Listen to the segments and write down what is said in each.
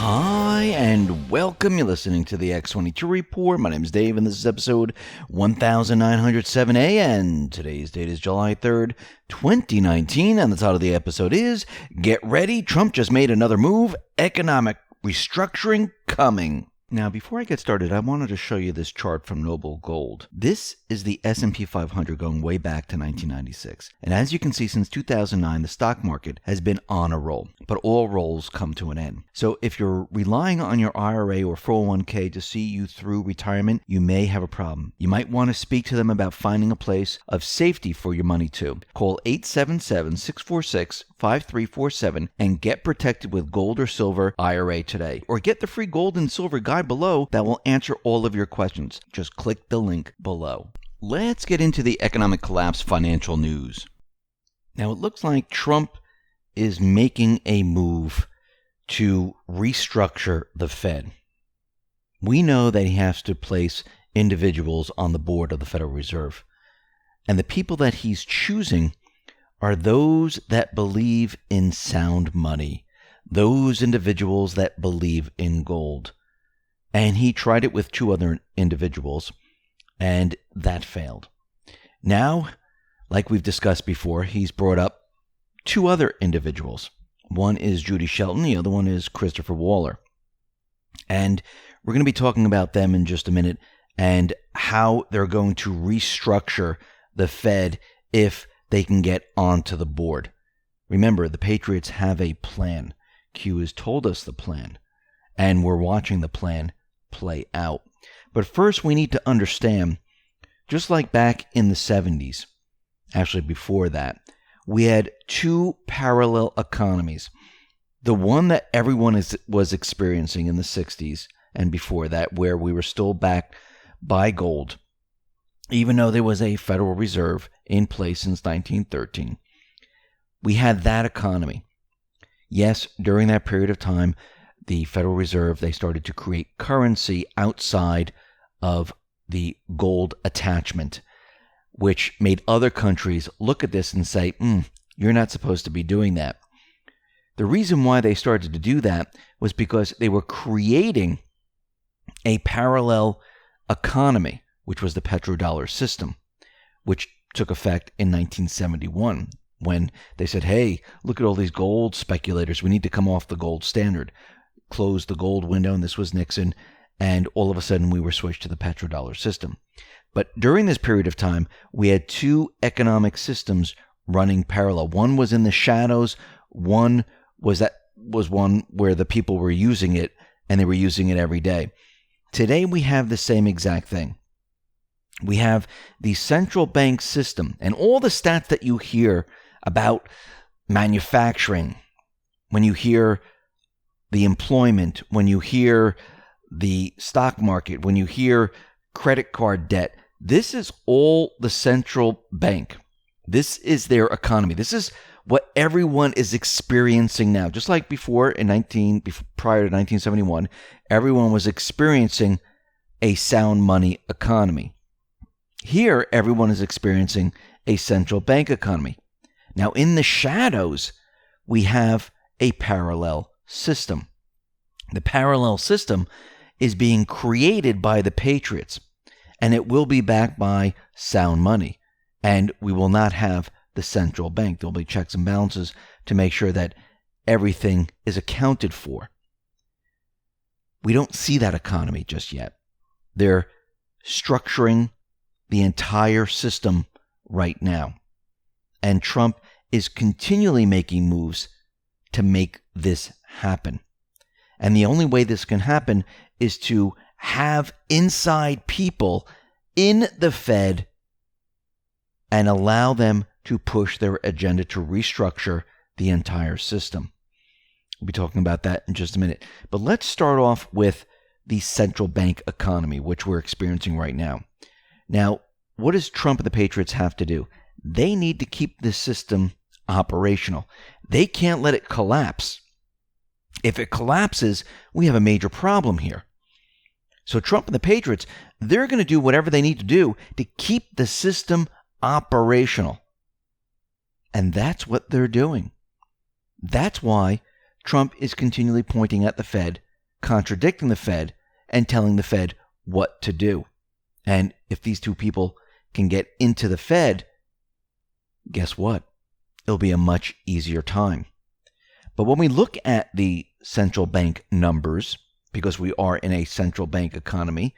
Hi, and welcome. You're listening to the X22 Report. My name is Dave, and this is episode 1907A, and today's date is July 3rd, 2019, and the title of the episode is, Get Ready, Trump Just Made Another Move, Economic Restructuring Coming. Now, before I get started, I wanted to show you this chart from Noble Gold. This is the S&P 500 going way back to 1996. And as you can see, since 2009, the stock market has been on a roll. But all rolls come to an end. So if you're relying on your IRA or 401k to see you through retirement, you may have a problem. You might want to speak to them about finding a place of safety for your money too. Call 877-646-5347 and get protected with gold or silver IRA today. Or get the free gold and silver guide below that will answer all of your questions. Just click the link below. Let's get into the economic collapse financial news. Now, it looks like Trump is making a move to restructure the Fed. We know that he has to place individuals on the board of the Federal Reserve. And the people that he's choosing are those that believe in sound money, those individuals that believe in gold. And he tried it with two other individuals, and that failed. Now, like we've discussed before, he's brought up two other individuals. One is Judy Shelton, the other one is Christopher Waller. And we're going to be talking about them in just a minute and how they're going to restructure the Fed if they can get onto the board. Remember, the Patriots have a plan. Q has told us the plan, and we're watching the plan play out. But first, we need to understand, just like back in the 70s, actually before that, we had two parallel economies. The one that everyone was experiencing in the 60s and before that, where we were still backed by gold, even though there was a Federal Reserve in place since 1913. We had that economy. Yes, during that period of time, the Federal Reserve, they started to create currency outside of the gold attachment, which made other countries look at this and say, you're not supposed to be doing that. The reason why they started to do that was because they were creating a parallel economy, which was the petrodollar system, which took effect in 1971 when they said, hey, look at all these gold speculators. We need to come off the gold standard. Closed the gold window, and this was Nixon, and all of a sudden we were switched to the petrodollar system. But during this period of time, we had two economic systems running parallel. One was in the shadows, one was one where the people were using it, and they were using it every day. Today we have the same exact thing. We have the central bank system, and all the stats that you hear about manufacturing, when you hear the employment, when you hear the stock market, when you hear credit card debt, this is all the central bank. This is their economy. This is what everyone is experiencing now. Just like prior to 1971, everyone was experiencing a sound money economy. Here, everyone is experiencing a central bank economy. Now, in the shadows, we have a parallel system. The parallel system is being created by the Patriots, and it will be backed by sound money, and we will not have the central bank. There will be checks and balances to make sure that everything is accounted for. We don't see that economy just yet. They're structuring the entire system right now, and Trump is continually making moves to make this happen. And the only way this can happen is to have inside people in the Fed and allow them to push their agenda to restructure the entire system. We'll be talking about that in just a minute. But let's start off with the central bank economy, which we're experiencing right now. Now, what does Trump and the Patriots have to do? They need to keep this system operational. They can't let it collapse. If it collapses, we have a major problem here. So Trump and the Patriots, they're going to do whatever they need to do to keep the system operational. And that's what they're doing. That's why Trump is continually pointing at the Fed contradicting the Fed and telling the Fed what to do. And if these two people can get into the Fed, guess what? It'll be a much easier time. But when we look at the central bank numbers, because we are in a central bank economy,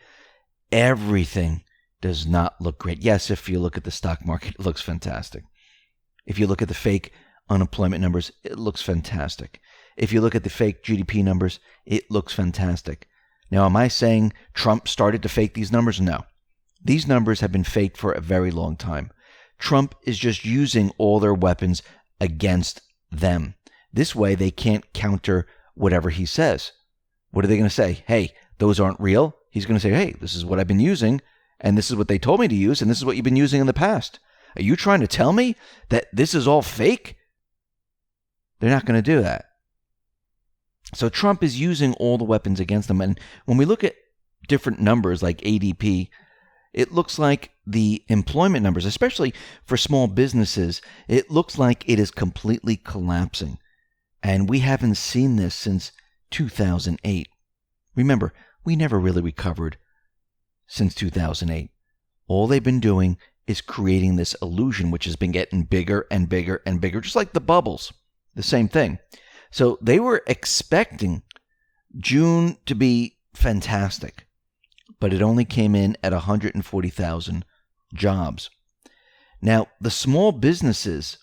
everything does not look great. Yes, if you look at the stock market, it looks fantastic. If you look at the fake unemployment numbers, it looks fantastic. If you look at the fake GDP numbers, it looks fantastic. Now, am I saying Trump started to fake these numbers? No. These numbers have been faked for a very long time. Trump is just using all their weapons against them. This way, they can't counter whatever he says. What are they going to say? Hey, those aren't real. He's going to say, hey, this is what I've been using, and this is what they told me to use, and this is what you've been using in the past. Are you trying to tell me that this is all fake? They're not going to do that. So Trump is using all the weapons against them. And when we look at different numbers like ADP, it looks like the employment numbers, especially for small businesses, it looks like it is completely collapsing. And we haven't seen this since 2008. Remember, we never really recovered since 2008. All they've been doing is creating this illusion, which has been getting bigger and bigger and bigger, just like the bubbles. The same thing. So they were expecting June to be fantastic, but it only came in at 140,000 jobs. Now, the small businesses,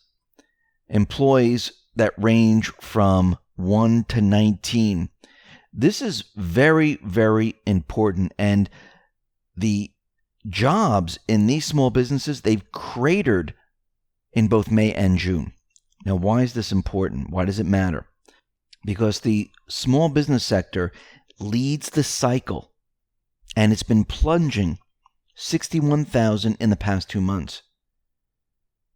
employees that range from 1 to 19, this is very, very important. And the jobs in these small businesses, they've cratered in both May and June. Now, why is this important? Why does it matter? Because the small business sector leads the cycle, and it's been plunging 61,000 in the past 2 months.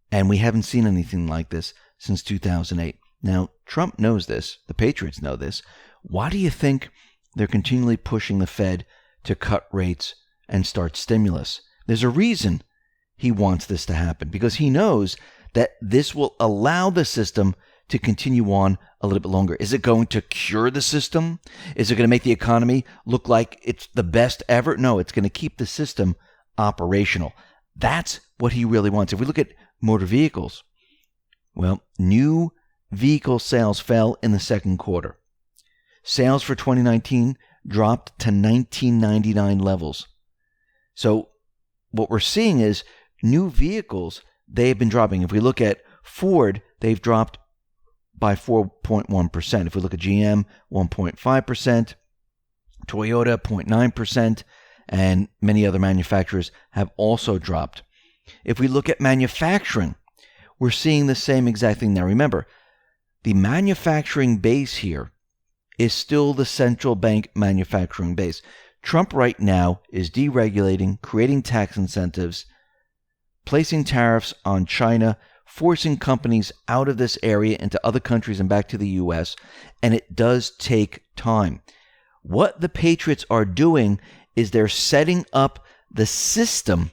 And we haven't seen anything like this since 2008. Now, Trump knows this. The Patriots know this. Why do you think they're continually pushing the Fed to cut rates and start stimulus? There's a reason he wants this to happen, because he knows that this will allow the system to continue on a little bit longer. Is it going to cure the system? Is it going to make the economy look like it's the best ever? No, it's going to keep the system operational. That's what he really wants. If we look at motor vehicles, well, new vehicle sales fell in the second quarter. Sales for 2019 dropped to 1999 levels. So what we're seeing is new vehicles, they've been dropping. If we look at Ford, they've dropped by 4.1%. If we look at GM, 1.5%, Toyota, 0.9%, and many other manufacturers have also dropped. If we look at manufacturing, we're seeing the same exact thing. Now remember, the manufacturing base here is still the central bank manufacturing base. Trump right now is deregulating, creating tax incentives, placing tariffs on China, forcing companies out of this area into other countries and back to the U.S., and it does take time. What the Patriots are doing is they're setting up the system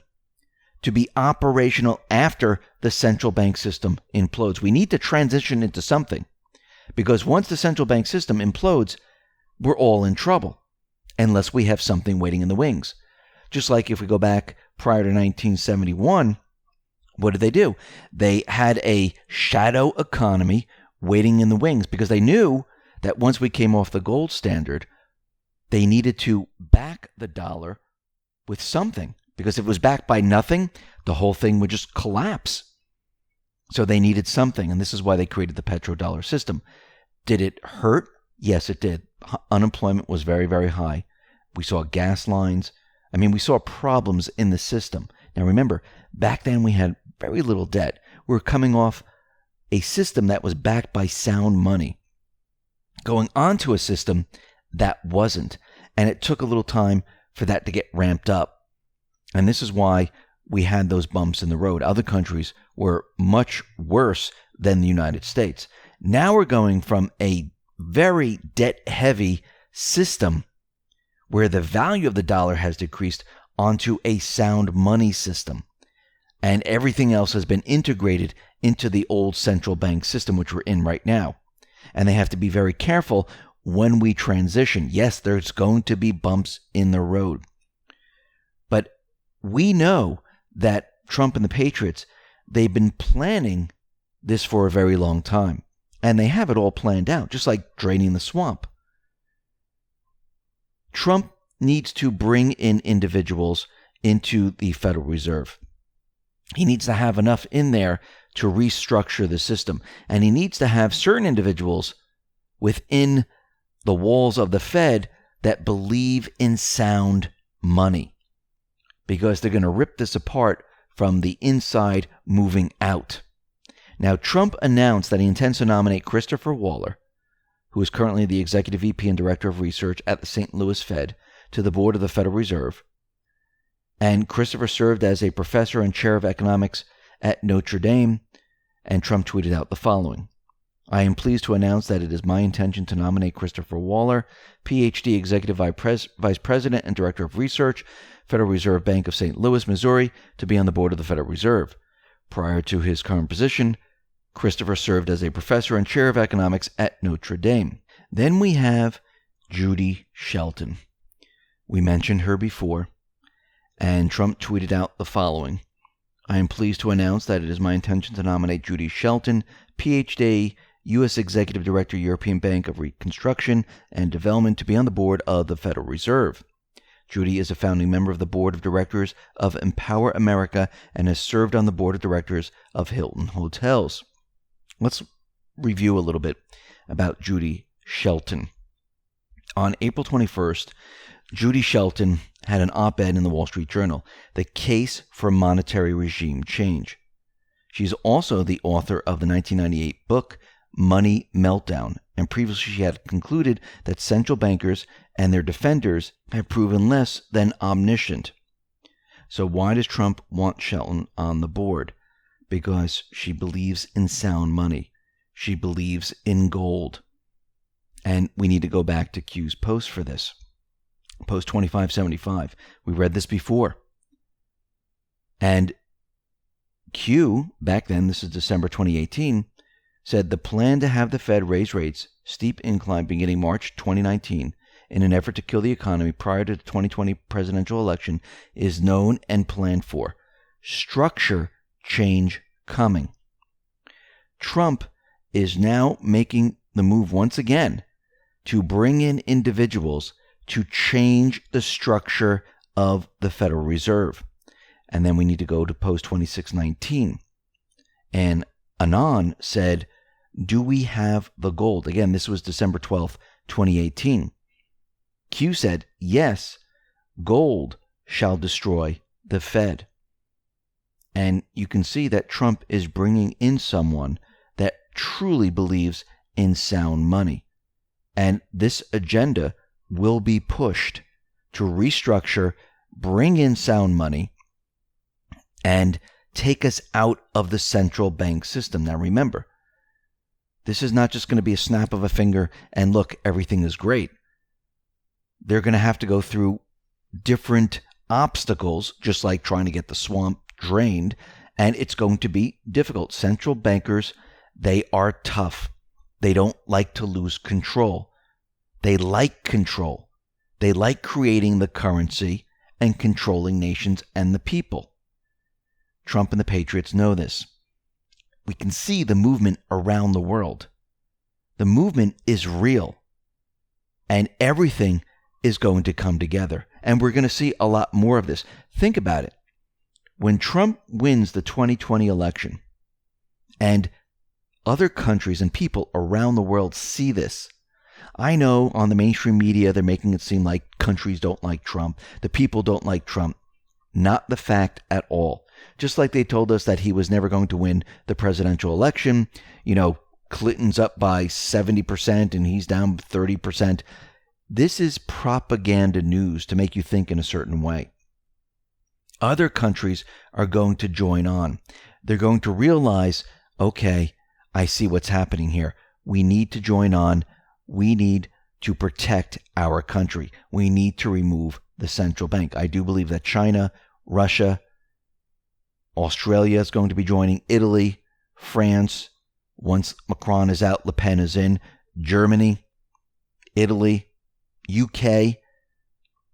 to be operational after the central bank system implodes. We need to transition into something, because once the central bank system implodes, we're all in trouble unless we have something waiting in the wings. Just like if we go back prior to 1971, what did they do? They had a shadow economy waiting in the wings, because they knew that once we came off the gold standard, they needed to back the dollar with something, because if it was backed by nothing, the whole thing would just collapse. So they needed something, and this is why they created the petrodollar system. Did it hurt? Yes, it did. Unemployment was very, very high. We saw gas lines. We saw problems in the system. Now remember, back then we had very little debt. We were coming off a system that was backed by sound money, going onto a system that wasn't. And it took a little time for that to get ramped up. And this is why we had those bumps in the road. Other countries were much worse than the United States. Now we're going from a very debt-heavy system where the value of the dollar has decreased onto a sound money system. And everything else has been integrated into the old central bank system, which we're in right now. And they have to be very careful when we transition. Yes, there's going to be bumps in the road. But we know that Trump and the Patriots, they've been planning this for a very long time. And they have it all planned out, just like draining the swamp. Trump needs to bring in individuals into the Federal Reserve. He needs to have enough in there to restructure the system. And he needs to have certain individuals within the walls of the Fed that believe in sound money, because they're going to rip this apart from the inside moving out. Now, Trump announced that he intends to nominate Christopher Waller, who is currently the Executive VP and Director of Research at the St. Louis Fed, to the board of the Federal Reserve. And Christopher served as a professor and chair of economics at Notre Dame, and Trump tweeted out the following: I am pleased to announce that it is my intention to nominate Christopher Waller, Ph.D., Executive Vice President and Director of Research, Federal Reserve Bank of St. Louis, Missouri, to be on the board of the Federal Reserve. Prior to his current position, Christopher served as a professor and chair of economics at Notre Dame. Then we have Judy Shelton. We mentioned her before, and Trump tweeted out the following: I am pleased to announce that it is my intention to nominate Judy Shelton, Ph.D., U.S. Executive Director, European Bank of Reconstruction and Development, to be on the board of the Federal Reserve. Judy is a founding member of the board of directors of Empower America and has served on the board of directors of Hilton Hotels. Let's review a little bit about Judy Shelton. On April 21st, Judy Shelton had an op-ed in the Wall Street Journal, The Case for Monetary Regime Change. She's also the author of the 1998 book, Money Meltdown, and previously she had concluded that central bankers and their defenders have proven less than omniscient. So why does Trump want Shelton on the board? Because she believes in sound money. She believes in gold. And we need to go back to Q's post for this. Post 2575. We read this before. And Q, back then, this is December 2018, said the plan to have the Fed raise rates, steep incline beginning March 2019, in an effort to kill the economy prior to the 2020 presidential election is known and planned for. Structure change coming. Trump is now making the move once again to bring in individuals to change the structure of the Federal Reserve. And then we need to go to post 2619. And Anon said, do we have the gold? Again, this was December 12th, 2018. Q said, yes, gold shall destroy the Fed. And you can see that Trump is bringing in someone that truly believes in sound money. And this agenda will be pushed to restructure, bring in sound money, and take us out of the central bank system. Now remember, this is not just going to be a snap of a finger and look, everything is great. They're going to have to go through different obstacles, just like trying to get the swamp drained, and it's going to be difficult. Central bankers, they are tough. They don't like to lose control. They like control. They like creating the currency and controlling nations and the people. Trump and the Patriots know this. We can see the movement around the world. The movement is real. And everything is going to come together. And we're going to see a lot more of this. Think about it. When Trump wins the 2020 election, and other countries and people around the world see this, I know on the mainstream media they're making it seem like countries don't like Trump, the people don't like Trump. Not the fact at all. Just like they told us that he was never going to win the presidential election. You know, Clinton's up by 70% and he's down 30%. This is propaganda news to make you think in a certain way. Other countries are going to join on. They're going to realize, okay, I see what's happening here. We need to join on. We need to protect our country. We need to remove the central bank. I do believe that China, Russia, Australia is going to be joining, Italy, France. Once Macron is out, Le Pen is in, Germany. Italy, UK.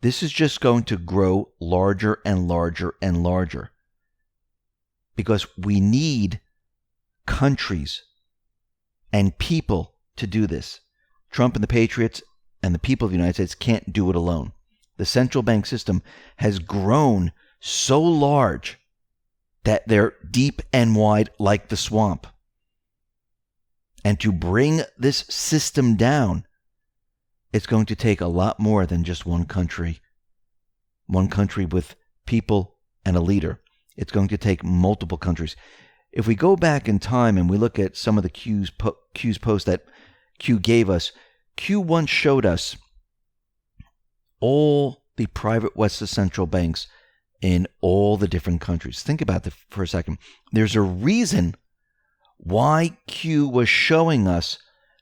This is just going to grow larger and larger and larger because we need countries and people to do this. Trump and the Patriots and the people of the United States can't do it alone. The central bank system has grown so large that they're deep and wide like the swamp. And to bring this system down, it's going to take a lot more than just one country with people and a leader. It's going to take multiple countries. If we go back in time and we look at some of the Q's posts that Q gave us, Q once showed us all the private Western central banks in all the different countries. Think about that for a second. There's a reason why Q was showing us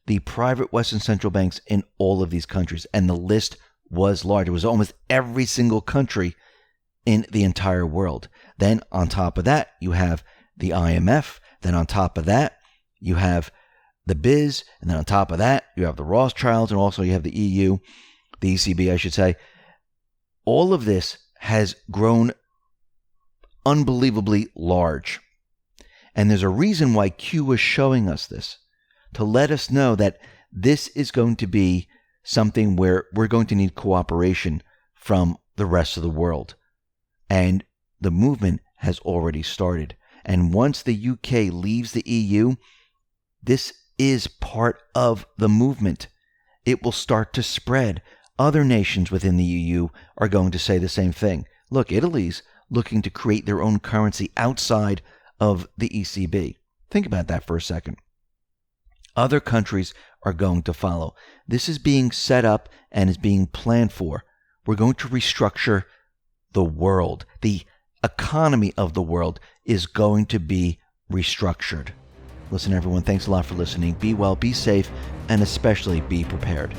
the private Western central banks in all of these countries, and the list was large. It was almost every single country in the entire world. Then on top of that, you have the IMF. Then on top of that, you have the BIS. And then on top of that, you have the Rothschilds, and also you have the EU, the ECB, I should say. All of this has grown unbelievably large. And there's a reason why Q was showing us this, to let us know that this is going to be something where we're going to need cooperation from the rest of the world. And the movement has already started. And once the UK leaves the EU, this is part of the movement. It will start to spread. Other nations within the EU are going to say the same thing. Look, Italy's looking to create their own currency outside of the ECB. Think about that for a second. Other countries are going to follow. This is being set up and is being planned for. We're going to restructure the world. The economy of the world is going to be restructured. Listen, everyone, thanks a lot for listening. Be well, be safe, and especially be prepared.